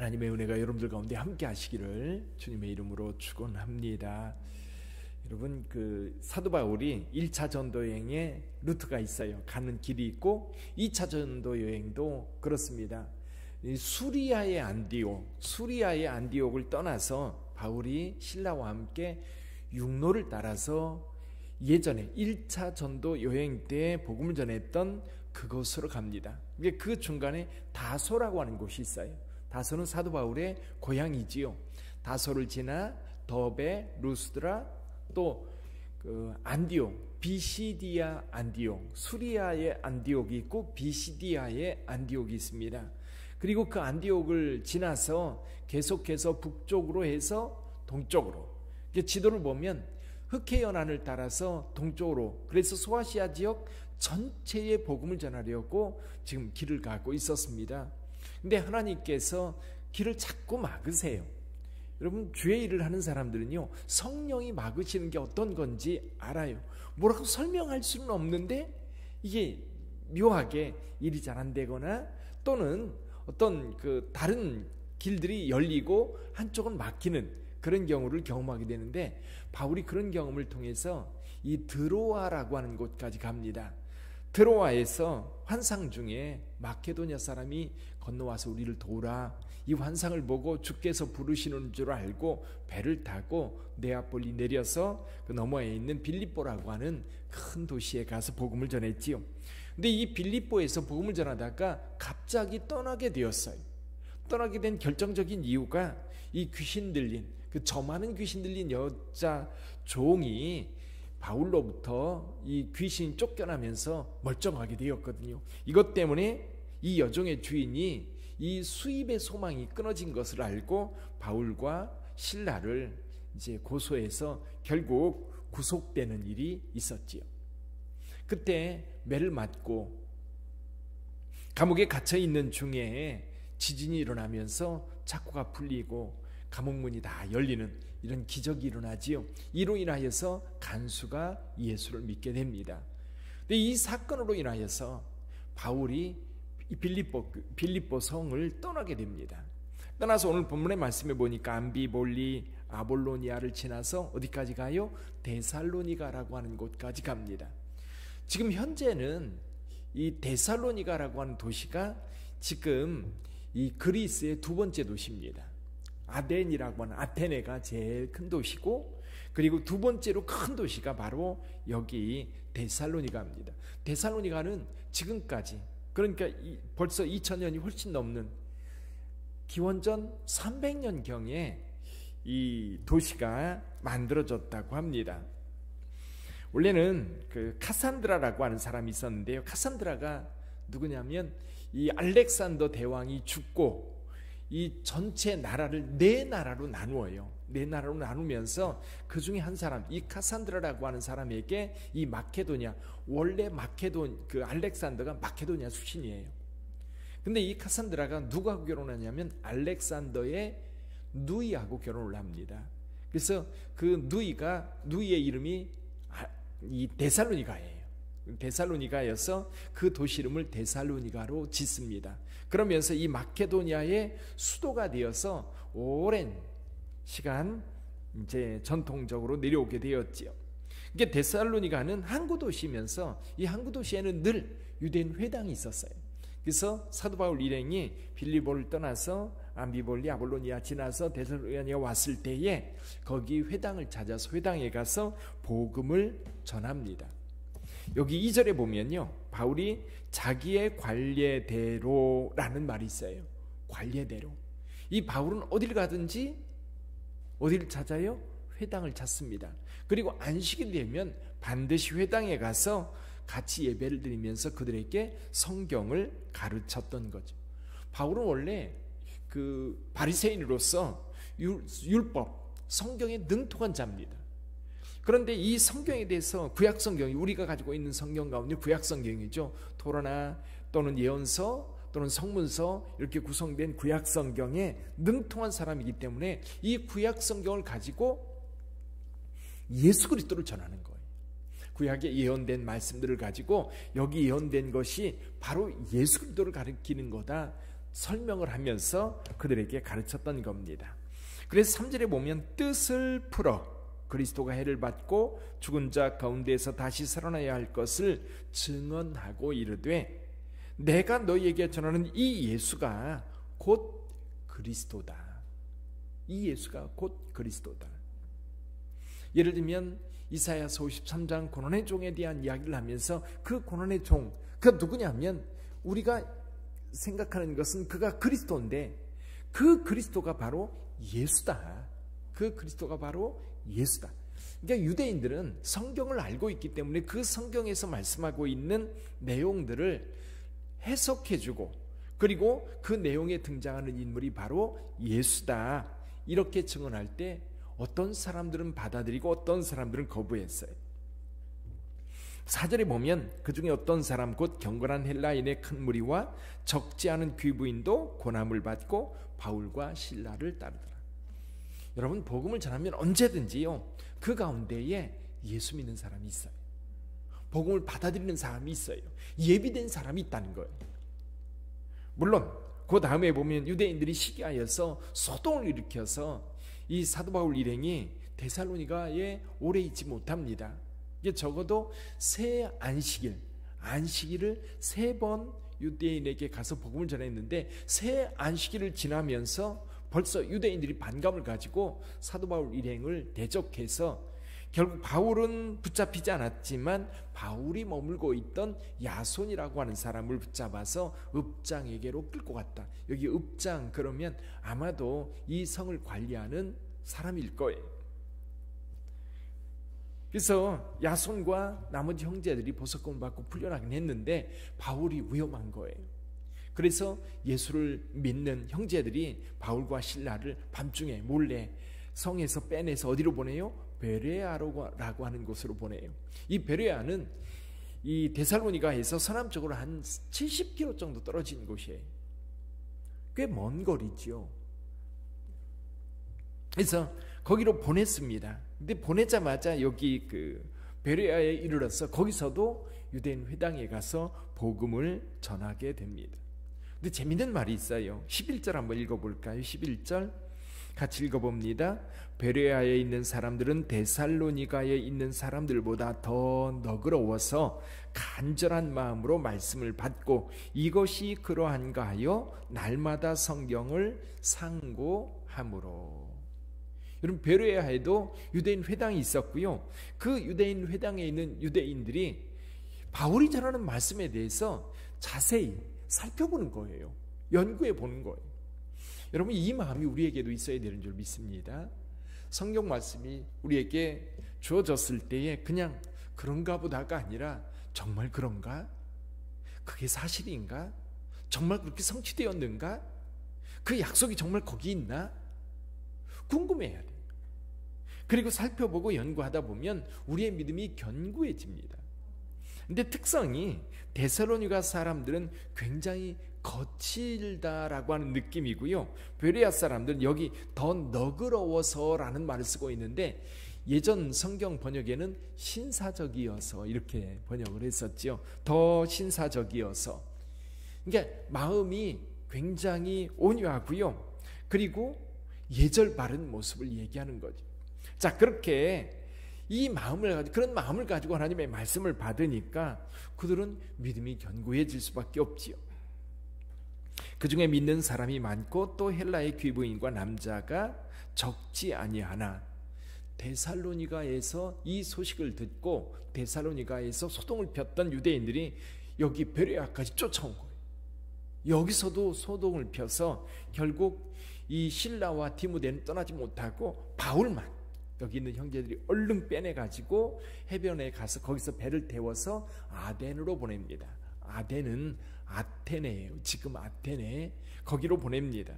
하나님의 은혜가 여러분들 가운데 함께 하시기를 주님의 이름으로 축원합니다. 여러분, 사도 바울이 1차 전도 여행에 루트가 있어요. 가는 길이 있고 2차 전도 여행도 그렇습니다. 수리아의 안디옥을 떠나서 바울이 신라와 함께 육로를 따라서 예전에 1차 전도 여행 때 복음을 전했던 그곳으로 갑니다. 그 중간에 다소라고 하는 곳이 있어요. 다소는 사도 바울의 고향이지요. 다소를 지나 더베, 루스드라, 또 안디옥, 비시디아 안디옥, 수리아의 안디옥이 있고 비시디아의 안디옥이 있습니다. 그리고 그 안디옥을 지나서 계속해서 북쪽으로 해서 동쪽으로, 지도를 보면 흑해연안을 따라서 동쪽으로, 그래서 소아시아 지역 전체에 복음을 전하려고 지금 길을 가고 있었습니다. 근데 하나님께서 길을 자꾸 막으세요. 여러분, 주의 일을 하는 사람들은요, 성령이 막으시는 게 어떤 건지 알아요. 뭐라고 설명할 수는 없는데 이게 묘하게 일이 잘 안 되거나 또는 어떤 다른 길들이 열리고 한쪽은 막히는 그런 경우를 경험하게 되는데, 바울이 그런 경험을 통해서 이 드로아라고 하는 곳까지 갑니다. 드로아에서 환상 중에 마케도냐 사람이 건너와서 우리를 도우라, 이 환상을 보고 주께서 부르시는 줄 알고 배를 타고 네아폴리 내려서 그 너머에 있는 빌립보라고 하는 큰 도시에 가서 복음을 전했지요. 근데 이 빌립보에서 복음을 전하다가 갑자기 떠나게 되었어요. 떠나게 된 결정적인 이유가 이 귀신 들린, 저 많은 귀신 들린 여자 종이 바울로부터 이 귀신이 쫓겨나면서 멀쩡하게 되었거든요. 이것 때문에 이 여종의 주인이 이 수입의 소망이 끊어진 것을 알고 바울과 실라를 이제 고소해서 결국 구속되는 일이 있었지요. 그때 매를 맞고 감옥에 갇혀 있는 중에 지진이 일어나면서 착고가 풀리고 감옥문이 다 열리는 이런 기적이 일어나지요. 이로 인하여서 간수가 예수를 믿게 됩니다. 근데 이 사건으로 인하여서 바울이 빌립보 성을 떠나게 됩니다. 떠나서 오늘 본문의 말씀에 보니까 암비볼리, 아볼로니아를 지나서 어디까지 가요? 데살로니가라고 하는 곳까지 갑니다. 지금 현재는 이 데살로니가라고 하는 도시가 지금 이 그리스의 두 번째 도시입니다. 아덴이라고 하는 아테네가 제일 큰 도시고, 그리고 두 번째로 큰 도시가 바로 여기 데살로니가입니다. 데살로니가는 지금까지, 그러니까 벌써 2000년이 훨씬 넘는 기원전 300년경에 이 도시가 만들어졌다고 합니다. 원래는 카산드라라고 하는 사람이 있었는데요. 카산드라가 누구냐면 이 알렉산더 대왕이 죽고 이 전체 나라를 네 나라로 나누어요. 네 나라로 나누면서 그 중에 한 사람, 이 카산드라라고 하는 사람에게 이 마케도냐, 원래 알렉산더가 마케도냐 출신이에요. 근데 이 카산드라가 누구하고 결혼하냐면 알렉산더의 누이하고 결혼을 합니다. 그래서 그 누이의 이름이 이 데살로니가예요. 데살로니가여서 그 도시 이름을 데살로니가로 짓습니다. 그러면서 이 마케도니아의 수도가 되어서 오랜 시간 이제 전통적으로 내려오게 되었지요. 이게 데살로니가는 항구 도시면서 이 항구 도시에는 늘 유대인 회당이 있었어요. 그래서 사도 바울 일행이 빌립보를 떠나서 암비볼리, 아볼로니아 지나서 데살로니가에 왔을 때에 거기 회당을 찾아서 회당에 가서 복음을 전합니다. 여기 2절에 보면요, 바울이 자기의 관례대로라는 말이 있어요. 관례대로. 이 바울은 어딜 가든지 어디를 찾아요? 회당을 찾습니다. 그리고 안식일 되면 반드시 회당에 가서 같이 예배를 드리면서 그들에게 성경을 가르쳤던 거죠. 바울은 원래 바리새인으로서 율법, 성경에 능통한 자입니다. 그런데 이 성경에 대해서 구약성경이, 우리가 가지고 있는 성경 가운데 구약성경이죠. 토라나 또는 예언서 또는 성문서 이렇게 구성된 구약성경에 능통한 사람이기 때문에 이 구약성경을 가지고 예수 그리스도를 전하는 거예요. 구약에 예언된 말씀들을 가지고 여기 예언된 것이 바로 예수 그리스도를 가리키는 거다, 설명을 하면서 그들에게 가르쳤던 겁니다. 그래서 3절에 보면 뜻을 풀어 그리스도가 해를 받고 죽은 자 가운데에서 다시 살아나야 할 것을 증언하고 이르되 내가 너희에게 전하는 이 예수가 곧 그리스도다. 이 예수가 곧 그리스도다. 예를 들면 이사야서 53장 고난의 종에 대한 이야기를 하면서 그 고난의 종, 그가 누구냐면 우리가 생각하는 것은 그가 그리스도인데 그 그리스도가 바로 예수다. 그 그리스도가 바로 예수다. 그러니까 유대인들은 성경을 알고 있기 때문에 그 성경에서 말씀하고 있는 내용들을 해석해주고 그리고 그 내용에 등장하는 인물이 바로 예수다. 이렇게 증언할 때 어떤 사람들은 받아들이고 어떤 사람들은 거부했어요. 4절에 보면 그 중에 어떤 사람 곧 경건한 헬라인의 큰 무리와 적지 않은 귀부인도 고난을 받고 바울과 실라를 따르더라. 여러분 복음을 전하면 언제든지요 그 가운데에 예수 믿는 사람이 있어요. 복음을 받아들이는 사람이 있어요. 예비된 사람이 있다는 거예요. 물론 그 다음에 보면 유대인들이 시기하여서 소동을 일으켜서 이 사도 바울 일행이 데살로니가에 오래 있지 못합니다. 이게 적어도 새 안식일을 3번 유대인에게 가서 복음을 전했는데 새 안식일을 지나면서 벌써 유대인들이 반감을 가지고 사도 바울 일행을 대적해서 결국 바울은 붙잡히지 않았지만 바울이 머물고 있던 야손이라고 하는 사람을 붙잡아서 읍장에게로 끌고 갔다. 여기 읍장 그러면 아마도 이 성을 관리하는 사람일 거예요. 그래서 야손과 나머지 형제들이 보석금을 받고 풀려나긴 했는데 바울이 위험한 거예요. 그래서 예수를 믿는 형제들이 바울과 실라를 밤중에 몰래 성에서 빼내서 어디로 보내요? 베레아라고 하는 곳으로 보내요. 이 베레아는 이 데살로니가에서 서남쪽으로 한 70km 정도 떨어진 곳이에요. 꽤 먼 거리죠. 그래서 거기로 보냈습니다. 근데 보내자마자 여기 그 베레아에 이르러서 거기서도 유대인 회당에 가서 복음을 전하게 됩니다. 근데 재밌는 말이 있어요. 11절 한번 읽어볼까요? 11절 같이 읽어봅니다. 베레아에 있는 사람들은 데살로니가에 있는 사람들보다 더 너그러워서 간절한 마음으로 말씀을 받고 이것이 그러한가 하여 날마다 성경을 상고하므로. 여러분 베레아에도 유대인 회당이 있었고요. 그 유대인 회당에 있는 유대인들이 바울이 전하는 말씀에 대해서 자세히 살펴보는 거예요. 연구해 보는 거예요. 여러분 이 마음이 우리에게도 있어야 되는 줄 믿습니다. 성경 말씀이 우리에게 주어졌을 때에 그냥 그런가 보다가 아니라 정말 그런가? 그게 사실인가? 정말 그렇게 성취되었는가? 그 약속이 정말 거기 있나? 궁금해야 돼요. 그리고 살펴보고 연구하다 보면 우리의 믿음이 견고해집니다. 근데 특성이 데살로니가 사람들은 굉장히 거칠다라고 하는 느낌이고요. 베레아 사람들은 여기 더 너그러워서라는 말을 쓰고 있는데 예전 성경 번역에는 신사적이어서 이렇게 번역을 했었죠. 더 신사적이어서. 그러니까 마음이 굉장히 온유하고요. 그리고 예절 바른 모습을 얘기하는 거죠. 자, 그렇게 이 마음을 가지고 그런 마음을 가지고 하나님의 말씀을 받으니까 그들은 믿음이 견고해질 수밖에 없지요. 그 중에 믿는 사람이 많고 또 헬라의 귀부인과 남자가 적지 아니하나 데살로니가에서 이 소식을 듣고 데살로니가에서 소동을 폈던 유대인들이 여기 베레아까지 쫓아온 거예요. 여기서도 소동을 펴서 결국 이 실라와 디모데는 떠나지 못하고 바울만 여기 있는 형제들이 얼른 빼내가지고 해변에 가서 거기서 배를 태워서 아덴으로 보냅니다. 아덴은 아테네예요. 지금 아테네. 거기로 보냅니다.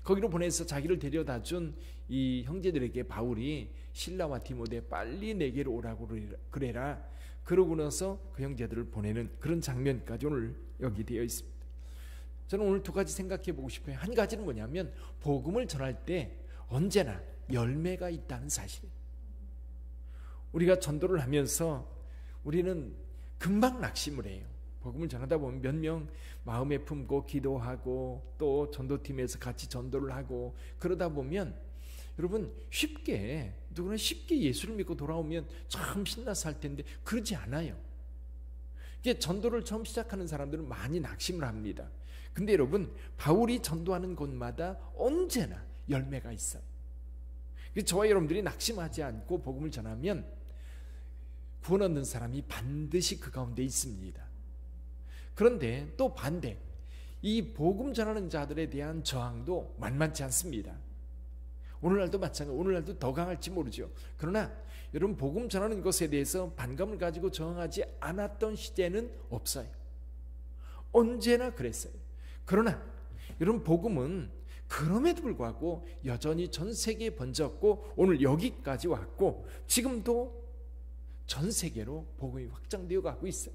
거기로 보내서 자기를 데려다준 이 형제들에게 바울이 실라와 디모데 빨리 내게로 오라고 그래라. 그러고 나서 그 형제들을 보내는 그런 장면까지 오늘 여기 되어 있습니다. 저는 오늘 두 가지 생각해 보고 싶어요. 한 가지는 뭐냐면 복음을 전할 때 언제나 열매가 있다는 사실이에요. 우리가 전도를 하면서 우리는 금방 낙심을 해요. 복음을 전하다 보면 몇 명 마음에 품고 기도하고 또 전도팀에서 같이 전도를 하고 그러다 보면 여러분 누구나 쉽게 예수를 믿고 돌아오면 참 신나서 할 텐데 그러지 않아요. 이게 전도를 처음 시작하는 사람들은 많이 낙심을 합니다. 근데 여러분 바울이 전도하는 곳마다 언제나 열매가 있어요. 저와 여러분들이 낙심하지 않고 복음을 전하면 구원 얻는 사람이 반드시 그 가운데 있습니다. 그런데 또 반대, 이 복음 전하는 자들에 대한 저항도 만만치 않습니다. 오늘날도 마찬가지로 오늘날도 더 강할지 모르죠. 그러나 여러분 복음 전하는 것에 대해서 반감을 가지고 저항하지 않았던 시대는 없어요. 언제나 그랬어요. 그러나 여러분 복음은 그럼에도 불구하고 여전히 전 세계에 번졌고 오늘 여기까지 왔고 지금도 전 세계로 복음이 확장되어 가고 있어요.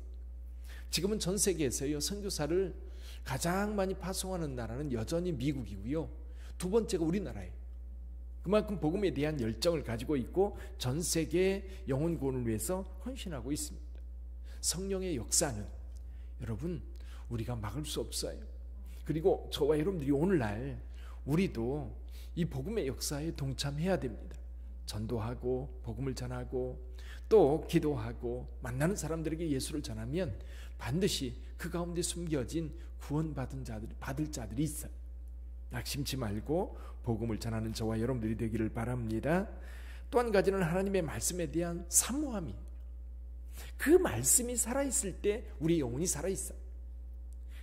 지금은 전 세계에서요 선교사를 가장 많이 파송하는 나라는 여전히 미국이고요. 두 번째가 우리나라예요. 그만큼 복음에 대한 열정을 가지고 있고 전 세계 영혼 구원을 위해서 헌신하고 있습니다. 성령의 역사는 여러분 우리가 막을 수 없어요. 그리고 저와 여러분들이 오늘날 우리도 이 복음의 역사에 동참해야 됩니다. 전도하고 복음을 전하고 또 기도하고 만나는 사람들에게 예수를 전하면 반드시 그 가운데 숨겨진 구원받은 자들이 받을 자들이 있어요. 낙심치 말고 복음을 전하는 저와 여러분들이 되기를 바랍니다. 또 한 가지는 하나님의 말씀에 대한 사모함이, 그 말씀이 살아있을 때 우리 영혼이 살아있어요.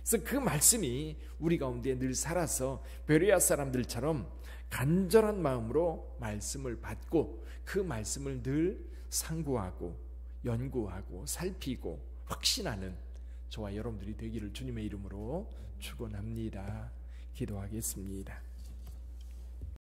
그래서 그 말씀이 우리 가운데 늘 살아서 베레아 사람들처럼 간절한 마음으로 말씀을 받고 그 말씀을 늘 상고하고 연구하고 살피고 확신하는 저와 여러분들이 되기를 주님의 이름으로 축원합니다. 기도하겠습니다.